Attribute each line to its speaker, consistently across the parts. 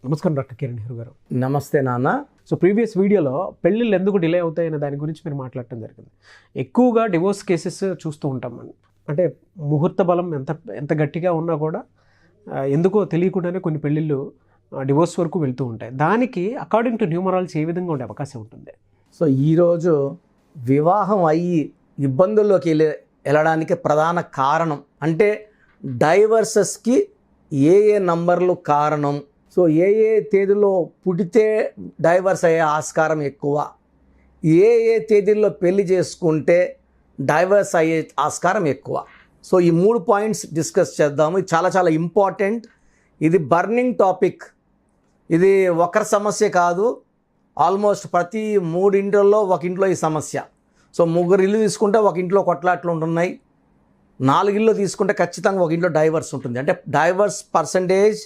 Speaker 1: నమస్కారం డాక్టర్ కిరణ్ నెహ్రూ గారు.
Speaker 2: నమస్తే నాన్న.
Speaker 1: సో ప్రీవియస్ వీడియోలో పెళ్ళిళ్ళు ఎందుకు డిలే అవుతాయనే దాని గురించి మీరు మాట్లాడటం జరిగింది. ఎక్కువగా డివోర్స్ కేసెస్ చూస్తూ ఉంటాం మనం. అంటే ముహూర్త బలం ఎంత గట్టిగా ఉన్నా కూడా ఎందుకో తెలియకుండానే కొన్ని పెళ్ళిళ్ళు డివోర్స్ వరకు వెళ్తూ ఉంటాయి. దానికి అకార్డింగ్ టు న్యూమరాలజీ ఏ విధంగా ఉండే అవకాశం ఉంటుంది?
Speaker 2: సో ఈరోజు వివాహం అయ్యి ఇబ్బందుల్లోకి వెళ్ళడానికి ప్రధాన కారణం అంటే డైవర్సెస్కి ఏ నంబర్లు కారణం, సో ఏ తేదీలో పుడితే డైవర్స్ అయ్యే ఆస్కారం ఎక్కువ, ఏ తేదీల్లో పెళ్లి చేసుకుంటే డైవర్స్ అయ్యే ఆస్కారం ఎక్కువ. సో ఈ 3 పాయింట్స్ డిస్కస్ చేద్దాము. ఇది చాలా చాలా ఇంపార్టెంట్. ఇది బర్నింగ్ టాపిక్. ఇది ఒకరి సమస్య కాదు, ఆల్మోస్ట్ ప్రతి 3 ఇంట్లో ఒక ఇంట్లో ఈ సమస్య. సో 3 ఇల్లు తీసుకుంటే ఒక ఇంట్లో కొట్లాట్లు ఉంటున్నాయి, 4 ఇల్లు తీసుకుంటే ఖచ్చితంగా ఒక ఇంట్లో డైవర్స్ ఉంటుంది. అంటే divorce percentage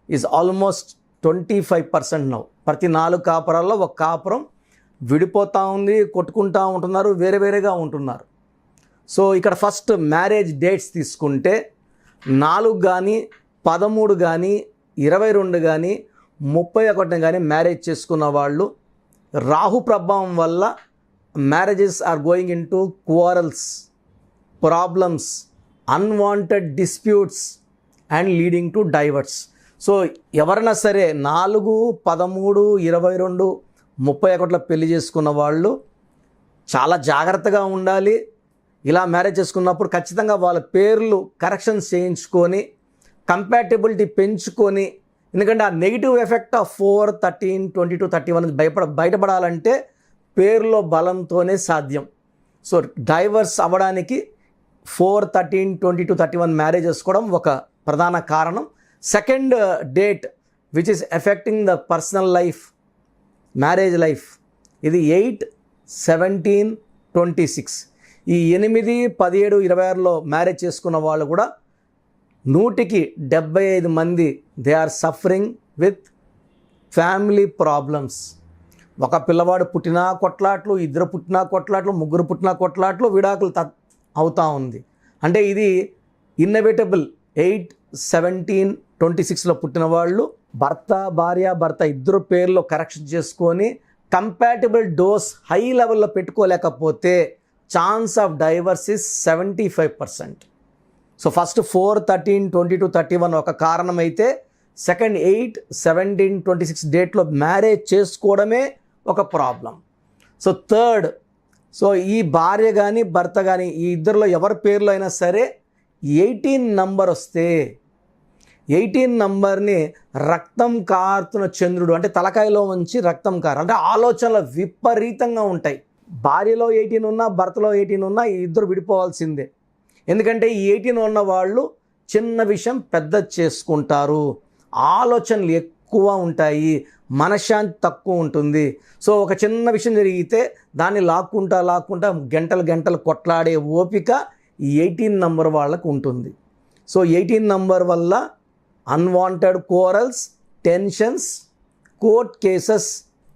Speaker 2: is almost 25% now. ప్రతి 4 కాపురాల్లో ఒక కాపురం విడిపోతూ ఉంది, కొట్టుకుంటూ ఉంటున్నారు, వేరే వేరేగా ఉంటున్నారు. సో ఇక్కడ ఫస్ట్ మ్యారేజ్ డేట్స్ తీసుకుంటే 4 కానీ 13 కానీ 22 కానీ 31 కానీ మ్యారేజ్ చేసుకున్న వాళ్ళు రాహు ప్రభావం వల్ల marriages are going into quarrels, problems, unwanted disputes and leading to divorce. So ఎవరైనా సరే 4, 13, 22, 31 పెళ్లి చేసుకున్న వాళ్ళు చాలా జాగ్రత్తగా ఉండాలి. ఇలా మ్యారేజ్ చేసుకున్నప్పుడు ఖచ్చితంగా వాళ్ళ పేర్లు కరెక్షన్స్ చేయించుకొని కంపాటబిలిటీ పెంచుకొని, ఎందుకంటే ఆ నెగిటివ్ ఎఫెక్ట్ ఆఫ్ 4, 13, 22, 31 బయటపడాలంటే పేరులో బలంతోనే సాధ్యం. సో డైవర్స్ అవ్వడానికి 4, 13, 22, 31 మ్యారేజ్ చేసుకోవడం ఒక ప్రధాన కారణం. Second date which is affecting the personal life, marriage life, ఇది 8, 17, 26. ఈ 8, 17, 26లో మ్యారేజ్ చేసుకున్న వాళ్ళు కూడా 100కి 75 మంది they are suffering with family problems. ఒక పిల్లవాడు పుట్టినా కొట్లాట్లు, 2 పుట్టినా కొట్లాట్లు, 3 పుట్టినా కొట్లాట్లు, విడాకులు అవుతూ ఉంది. అంటే ఇది ఇన్నెవిటబుల్. 8, 17, 26లో పుట్టిన వాళ్ళు భార్య ఇద్దరు పేర్లో కరెక్షన్ చేసుకొని కంపాటబుల్ డోస్ హై లెవెల్లో పెట్టుకోలేకపోతే chance of divorce is 75%. So first 4, 13, 22, 31 ఒక కారణం అయితే, సెకండ్ 8, 17, 26 డేట్లో మ్యారేజ్ చేసుకోవడమే ఒక ప్రాబ్లం. సో థర్డ్, సో ఈ భార్య కానీ భర్త కానీ ఈ ఇద్దరిలో ఎవరి పేర్లో అయినా సరే 18 నంబర్ వస్తే, 18 నంబర్ని రక్తం కారుతున్న చంద్రుడు, అంటే తలకాయలో ఉంచి రక్తం కారు, అంటే ఆలోచనలు విపరీతంగా ఉంటాయి. భార్యలో 18 ఉన్నా భర్తలో 18 ఉన్నా ఈ ఇద్దరు విడిపోవాల్సిందే. ఎందుకంటే ఈ 18 ఉన్న వాళ్ళు చిన్న విషయం పెద్ద చేసుకుంటారు, ఆలోచనలు ఎక్కువ ఉంటాయి, మనశ్శాంతి తక్కువ ఉంటుంది. సో ఒక చిన్న విషయం జరిగితే దాన్ని లాక్కుంటా గంటలు కొట్లాడే ఓపిక ఈ 18 నంబర్ వాళ్ళకు ఉంటుంది. సో 18 నంబర్ వల్ల unwanted corals, tensions, court cases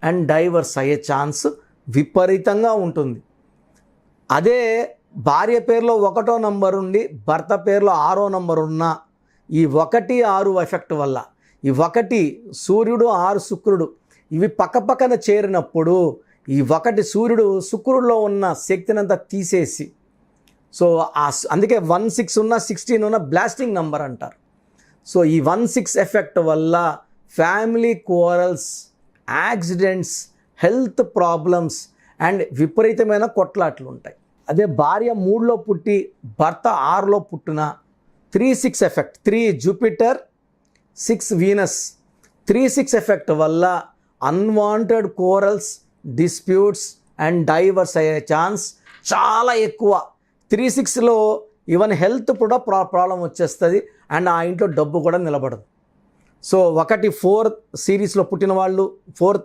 Speaker 2: and diverse అయ్యే ఛాన్స్ విపరీతంగా ఉంటుంది. అదే భార్య పేరులో 1వ నంబర్ ఉండి భర్త పేరులో 6వ నంబర్ ఉన్న ఈ 1, 6 ఎఫెక్ట్ వల్ల, ఈ 1 సూర్యుడు 6 శుక్రుడు ఇవి పక్కపక్కన చేరినప్పుడు ఈ 1 సూర్యుడు శుక్రుడిలో ఉన్న శక్తినంతా తీసేసి, సో అందుకే 1, 6 ఉన్న 16 ఉన్న బ్లాస్టింగ్ నంబర్ అంటారు. సో ఈ 1, 6 ఎఫెక్ట్ వల్ల family quarrels, accidents, health problems and విపరీతమైన కొట్లాట్లు ఉంటాయి. అదే భార్య 3లో పుట్టి భర్త 6లో పుట్టిన 3, 6 ఎఫెక్ట్, 3 జూపిటర్, 6 వీనస్, 3, 6 ఎఫెక్ట్ వల్ల unwanted corals, disputes and diverse అయ్యే ఛాన్స్ చాలా ఎక్కువ. 3, 6లో ఈవెన్ హెల్త్ కూడా ప్రాబ్లం వచ్చేస్తుంది అండ్ ఆ ఇంట్లో డబ్బు కూడా నిలబడదు. సో 1, 4 సిరీస్లో పుట్టిన వాళ్ళు 4,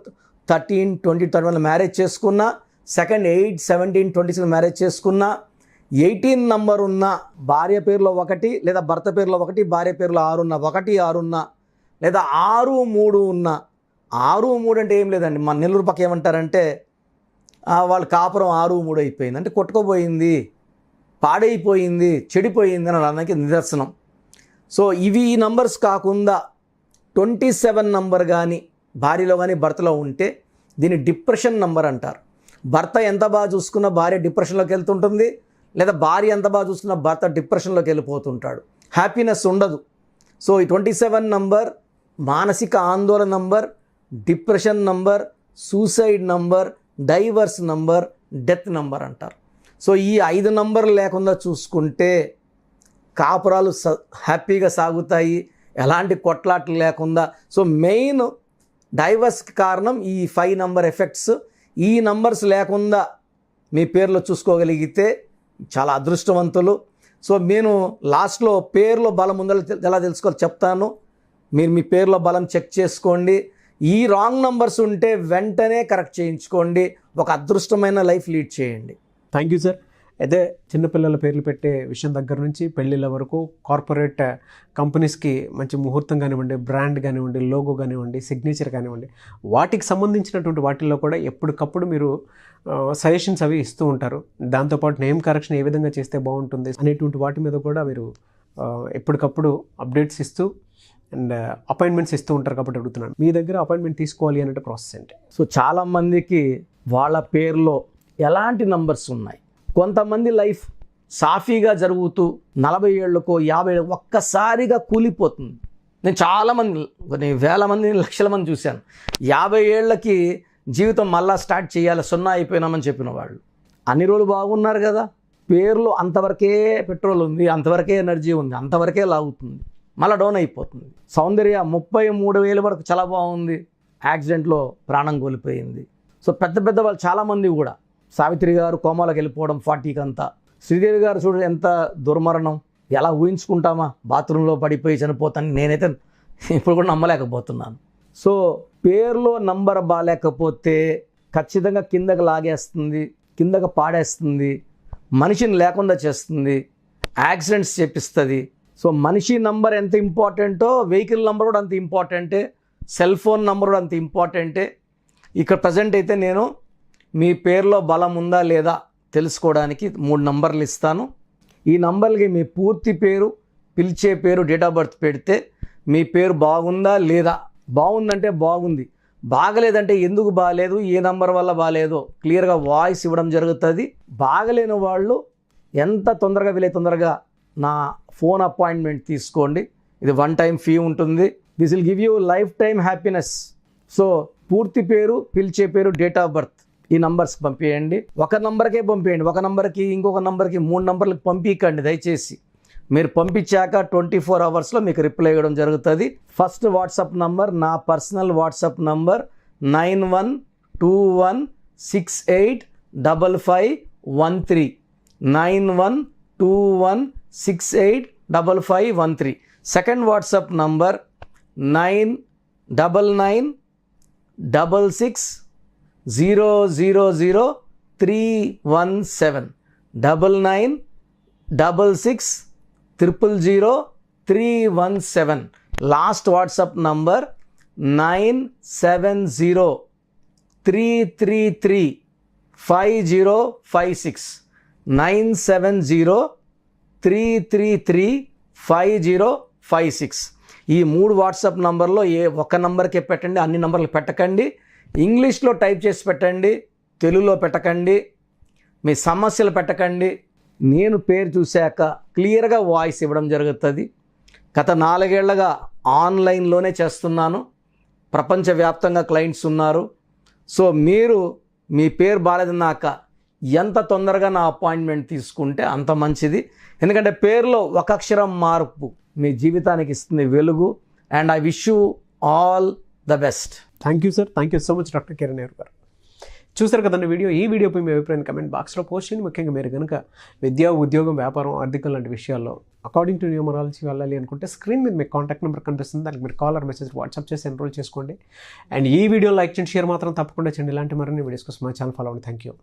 Speaker 2: 13, 20, 31 మ్యారేజ్ చేసుకున్న, సెకండ్ 8, 17, 26 మ్యారేజ్ చేసుకున్న, 18 నంబర్ ఉన్న భార్య పేరులో 1 లేదా భర్త పేరులో 1, భార్య పేరులో 6 ఉన్న, 1, 6 ఉన్న, లేదా 6, 3 ఉన్న. 6, 3 అంటే ఏం లేదండి, మన నెల్లూరు పక్క ఏమంటారంటే వాళ్ళ కాపురం 6, 3 అయిపోయింది, అంటే కొట్టుకోపోయింది, పాడైపోయింది, చెడిపోయింది అని అనడానికి నిదర్శనం. సో ఇవి ఈ నంబర్స్ కాకుండా 27 నంబర్ కానీ భార్యలో కానీ భర్తలో ఉంటే దీన్ని డిప్రెషన్ నంబర్ అంటారు. భర్త ఎంత బాగా చూసుకున్న భార్య డిప్రెషన్లోకి వెళ్తుంటుంది, లేదా భార్య ఎంత బాగా చూసుకున్న భర్త డిప్రెషన్లోకి వెళ్ళిపోతుంటాడు. హ్యాపీనెస్ ఉండదు. సో ఈ 27 నంబర్ మానసిక ఆందోళన number, depression number, suicide number, divorce number, death number అంటారు. సో ఈ 5 నంబర్లు లేకుండా చూసుకుంటే కాపురాలు హ్యాపీగా సాగుతాయి, ఎలాంటి కొట్లాట్లు లేకుండా. సో మెయిన్ డైవర్స్కి కారణం ఈ 5 నంబర్ ఎఫెక్ట్స్. ఈ నంబర్స్ లేకుండా మీ పేర్లో చూసుకోగలిగితే చాలా అదృష్టవంతులు. సో నేను లాస్ట్లో పేర్లో బలం ఉందో ఎలా తెలుసుకోవాలో చెప్తాను. మీరు మీ పేర్లో బలం చెక్ చేసుకోండి. ఈ రాంగ్ నంబర్స్ ఉంటే వెంటనే కరెక్ట్ చేయించుకోండి. ఒక అదృష్టమైన లైఫ్ లీడ్ చేయండి.
Speaker 1: Thank you sir. అయితే చిన్నపిల్లల పేర్లు పెట్టే విషయం దగ్గర నుంచి పెళ్ళిళ్ళ వరకు కార్పొరేట్ కంపెనీస్కి మంచి ముహూర్తం కానివ్వండి, బ్రాండ్ కానివ్వండి, లోగో కానివ్వండి, సిగ్నేచర్ కానివ్వండి, వాటికి సంబంధించినటువంటి వాటిల్లో కూడా ఎప్పటికప్పుడు మీరు సజెషన్స్ అవి ఇస్తూ ఉంటారు. దాంతోపాటు నేమ్ కరెక్షన్ ఏ విధంగా చేస్తే బాగుంటుంది అనేటువంటి వాటి మీద కూడా మీరు ఎప్పటికప్పుడు అప్డేట్స్ ఇస్తూ అండ్ అపాయింట్మెంట్స్ ఇస్తూ ఉంటారు. కాబట్టి అడుగుతున్నాను, మీ దగ్గర అపాయింట్మెంట్ తీసుకోవాలి అంటే ప్రాసెస్ ఏంటి?
Speaker 2: సో చాలామందికి వాళ్ళ పేర్లో ఎలాంటి నంబర్స్ ఉన్నాయి. కొంతమంది లైఫ్ సాఫీగా జరుగుతూ 40 ఏళ్ళకో 50 ఏళ్ళకో ఒక్కసారిగా కూలిపోతుంది. నేను చాలామంది, కొన్ని వేల మంది, లక్షల మంది చూశాను. 50 ఏళ్ళకి జీవితం మళ్ళా స్టార్ట్ చేయాలి, 0 అయిపోయినామని చెప్పిన వాళ్ళు. అన్ని రోజులు బాగున్నారు కదా, పేర్లో అంతవరకే పెట్రోల్ ఉంది, అంతవరకే ఎనర్జీ ఉంది, అంతవరకే లాగుతుంది, మళ్ళీ డౌన్ అయిపోతుంది. సౌందర్య 33,000 వరకు చాలా బాగుంది, యాక్సిడెంట్లో ప్రాణం కోల్పోయింది. సో పెద్ద పెద్ద వాళ్ళు చాలామంది కూడా, సావిత్రి గారు కోమాలోకి వెళ్ళిపోవడం 40కి అంతా, శ్రీదేవి గారు చూడ ఎంత దుర్మరణం, ఎలా ఊహించుకుంటామా, బాత్రూంలో పడిపోయి చనిపోతాను. నేనైతే ఇప్పుడు కూడా నమ్మలేకపోతున్నాను. సో పేరులో నంబర్ బాగాలేకపోతే ఖచ్చితంగా కిందకి లాగేస్తుంది, కిందకి పాడేస్తుంది, మనిషిని లేకుండా చేస్తుంది, యాక్సిడెంట్స్ చేపిస్తుంది. సో మనిషి నంబర్ ఎంత ఇంపార్టెంటో వెహికల్ నంబర్ కూడా అంత ఇంపార్టెంటే, సెల్ ఫోన్ నంబర్ కూడా అంత ఇంపార్టెంటే. ఇక్కడ ప్రజెంట్ అయితే నేను మీ పేరులో బలం ఉందా లేదా తెలుసుకోవడానికి 3 నంబర్లు ఇస్తాను. ఈ నంబర్లకి మీ పూర్తి పేరు, పిలిచే పేరు, డేట్ ఆఫ్ బర్త్ పెడితే మీ పేరు బాగుందా లేదా, బాగుందంటే బాగుంది, బాగలేదంటే ఎందుకు బాగలేదు, ఏ నంబర్ వల్ల బాగలేదో క్లియర్గా వాయిస్ ఇవ్వడం జరుగుతుంది. బాగలేని వాళ్ళు ఎంత తొందరగా వీలైతే తొందరగా నా ఫోన్ అపాయింట్మెంట్ తీసుకోండి. ఇది 1 టైం ఫీ ఉంటుంది. This will give you life time happiness. So పూర్తి పేరు, పిలిచే పేరు, డేట్ ఆఫ్ బర్త్ ఈ నంబర్స్కి పంపించండి. ఒక నంబర్కే పంపించండి. ఒక నంబర్కి ఇంకొక నంబర్కి 3 నంబర్లకు పంపించండి దయచేసి. మీరు పంపించాక 24 అవర్స్లో మీకు రిప్లై ఇవ్వడం జరుగుతుంది. ఫస్ట్ వాట్సాప్ నంబర్ నా personal WhatsApp number 9121685513 9121685513. Second WhatsApp number 9966000317 9966000317. Last WhatsApp number 9703335056 9703335056. ఈ 3 వాట్సాప్ నంబర్లో ఏ ఒక్క నంబర్కే పెట్టండి, అన్ని నంబర్లు పెట్టకండి. ఇంగ్లీష్లో టైప్ చేసి పెట్టండి, తెలుగులో పెట్టకండి, మీ సమస్యలు పెట్టకండి. నేను పేరు చూశాక క్లియర్గా వాయిస్ ఇవ్వడం జరుగుతుంది. గత 4 ఏళ్లుగా ఆన్లైన్లోనే చేస్తున్నాను. ప్రపంచవ్యాప్తంగా క్లయింట్స్ ఉన్నారు. సో మీరు మీ పేరు బాలేదన్నాక ఎంత తొందరగా నా అపాయింట్మెంట్ తీసుకుంటే అంత మంచిది. ఎందుకంటే పేరులో ఒక అక్షరం మార్పు మీ జీవితానికి ఇస్తుంది వెలుగు. And I wish you all the best.
Speaker 1: Thank you sir. Thank you so much doctor Kiran Nehru గారు. చూసారు కదండి వీడియో. ఈ వీడియోపై మీ అభిప్రాయం కమెంట్ బాక్స్లో పోస్ట్ చేయండి. ముఖ్యంగా మీరు కనుక విద్య, ఉద్యోగం, వ్యాపారం, ఆర్థికం లాంటి విషయాల్లో అకార్డింగ్ టు న్యూమరాలజీ వెళ్ళాలి అనుకుంటే స్క్రీన్ మీద మీకు కాంటాక్ట్ నెంబర్ కనిపిస్తుంది. దానికి మీరు కాల్ ఆర్ మెసేజ్ వాట్సాప్ చేసి ఎన్రోల్ చేసుకోండి. అండ్ ఈ వీడియో లైక్ చేయండి, షేర్ మాత్రం తప్పకుండా చేయండి. ఇలాంటి మరిన్ని వీడియోస్ కోసం మా ఛానల్ ఫాలో అవ్వండి. Thank you.